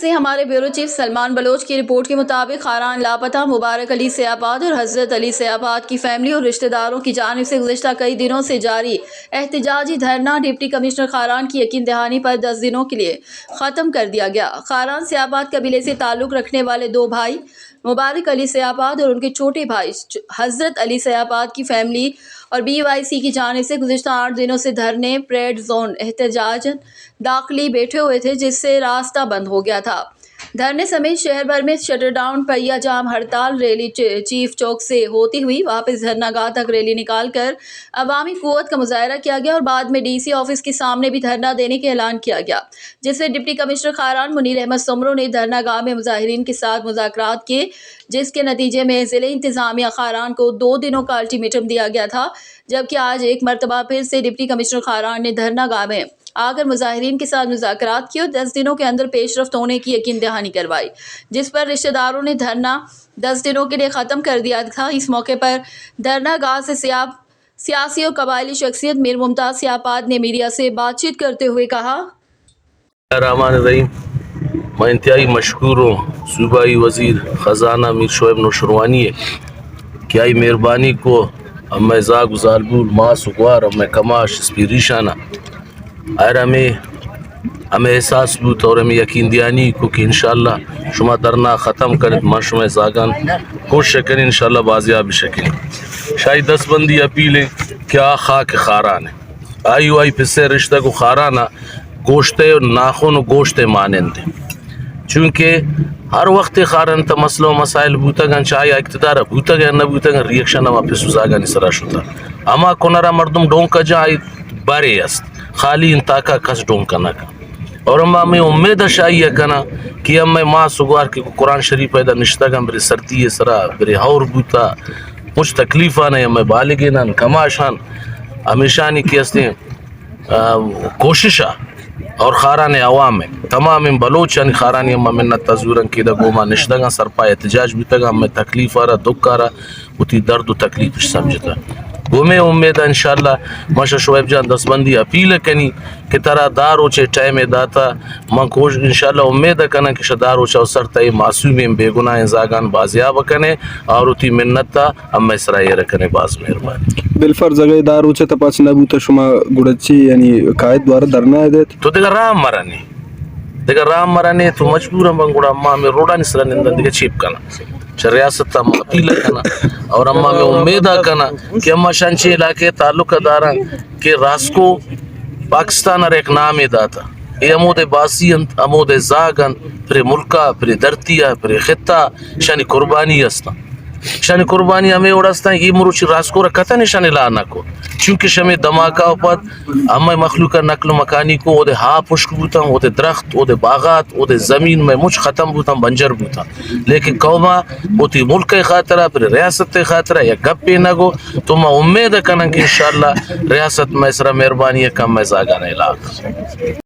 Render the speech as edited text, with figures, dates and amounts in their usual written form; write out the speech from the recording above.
سے ہمارے bureau chief Salman Baloch کی رپورٹ کے مطابق خاران لاپتہ مبارک علی سیاباد اور حضرت علی سیاباد کی فیملی اور رشتہ داروں کی جانب سے گزشتہ کئی دنوں سے جاری احتجاجی دھرنا ڈپٹی کمشنر خاران کی یقین دہانی پر 10 دنوں کے لیے ختم کر دیا گیا۔ خاران سیاباد قبیلے سے تعلق رکھنے والے 2 بھائی مبارک علی سیاباد اور ان کے چھوٹے بھائی حضرت علی سیاباد کی فیملی اور BYC کی جانب سے گزشتہ 8 دنوں سے دھرنے، پریڈ زون، احتجاج داخلی بیٹھے ہوئے تھے، جس سے راستہ بند ہو گیا تھا۔ دھرنے سمیت شہر بھر میں شٹر ڈاؤن، پہیہ جام ہڑتال، ریلی چیف چوک سے ہوتی ہوئی واپس دھرنا گاہ تک ریلی نکال کر عوامی قوت کا مظاہرہ کیا گیا اور بعد میں DC آفس کے سامنے بھی دھرنا دینے کا اعلان کیا گیا، جس سے ڈپٹی کمشنر خاران منیر احمد سمرو نے دھرنا گاہ میں مظاہرین کے ساتھ مذاکرات کیے، جس کے نتیجے میں ضلع انتظامیہ خاران کو 2 دنوں کا الٹیمیٹم دیا گیا تھا، جبکہ آج ایک مرتبہ پھر سے ڈپٹی کمشنر خاران نے دھرنا گاہ میں آ کر مظاہرین کے ساتھ مذاکرات کیے اور 10 دنوں کے اندر پیش رفت ہونے کی یقین دہانی کروائی، جس پر رشتہ داروں نے دھرنا 10 دنوں کے لیے ختم کر دیا تھا۔ اس موقع پر دھرنا گاہ سے سیاسی اور قبائلی شخصیت میر ممتاز سیاباد نے میڈیا سے بات چیت کرتے ہوئے کہا: الرحمن الرحیم، میں انتہائی مشکور ہوں صوبائی وزیر خزانہ میر شعیب نوشروانی کہ آئی مہربانی کو ہمیں زاگ زالبول ماں سگوار ہمیں کماش اسپیریشانہ اور ہمیں احساس بوت اور ہمیں یقین دیانی کو کہ انشاءاللہ شما درنا ختم کرد ما شما زاگان کوشش کریں انشاءاللہ بازیاب شکیں۔ شاہی 10 بندی اپیل ہے کیا خاک خاران ہے آئی پسے رشتہ کو خارانہ گوشت ناخن و گوشت مانند چونکہ ہر وقت خارن تا مسئلہ و مسائل بوتگن چاہیے اقتدار بوتگن نہ بوتگن ریئیکشن ہما پسو زاگانی سرا شتا اما کنرا مردم ڈونکا جائے بارے است خالی انتاکا کس ڈونکا نہ کن اور اما میں امید شائیہ کنا کہ ہمیں ماں سگوار کے قرآن شریف پیدا نشتگن برے سرطی سرا برے ہور بوتا مجھ تکلیفان ہے ہمیں بالگینن کماشان ہمیشہ نہیں کیستے کوششہ اور خاران عوام ہے تمام بلوچ خارانی ہم منت تزورن کی دا گوما نشتگا سرپا احتجاج بیتگا ہمیں تکلیف آرہا دکھ آرہا اتی درد و تکلیف سمجھتا گومے امید انشاءاللہ ماشا شعیب جان 10 بندی اپیل کنی کہ ترا دارو چے ٹائم داتا من کوش انشاءاللہ امید کنا کہ دارو چا سرتا معصومین بے گناہ زاگان بازیاب کنے اور اتی منتا ہم اسرائیل رکھنے باز مہربانی بالفرض اگر دارو چا تپاس نبوتا شما گڑچی یعنی قائد دوارا درنا ہے دیت تو دیکھا رام مرانی تو مجبور ہم بنگوڑا اماں میں روڈا نسرا نندن دیکھا چیپ کنا ریاست ہم اپیل کنا اور اماں میں امیدہ کنا کہ اماں شانچے علاقے تعلق داران کہ راسکو پاکستان اور ایک نام داتا اے امود باسیند امود زاگن پر ملکہ پر درتیہ پر خطہ شانی قربانی استا شانی قربانی ہمیں اڑستا ہے یہ مروچی راسکو رکھتا نشانی لانا کو چونکہ شمی دماغہ اوپر ہمیں مخلوق نقل مکانی کو او دے ہاں پشک بوتا او دے درخت او دے باغات او دے زمین میں مجھ ختم بوتا بنجر بوتا لیکن قومہ او تی ملک خاطرہ پر ریاست خاطرہ یا گپ پہ نگو تو میں امید کرنا کہ انشاءاللہ ریاست میں اسرا مہربانی کم میں زاگانے علاقہ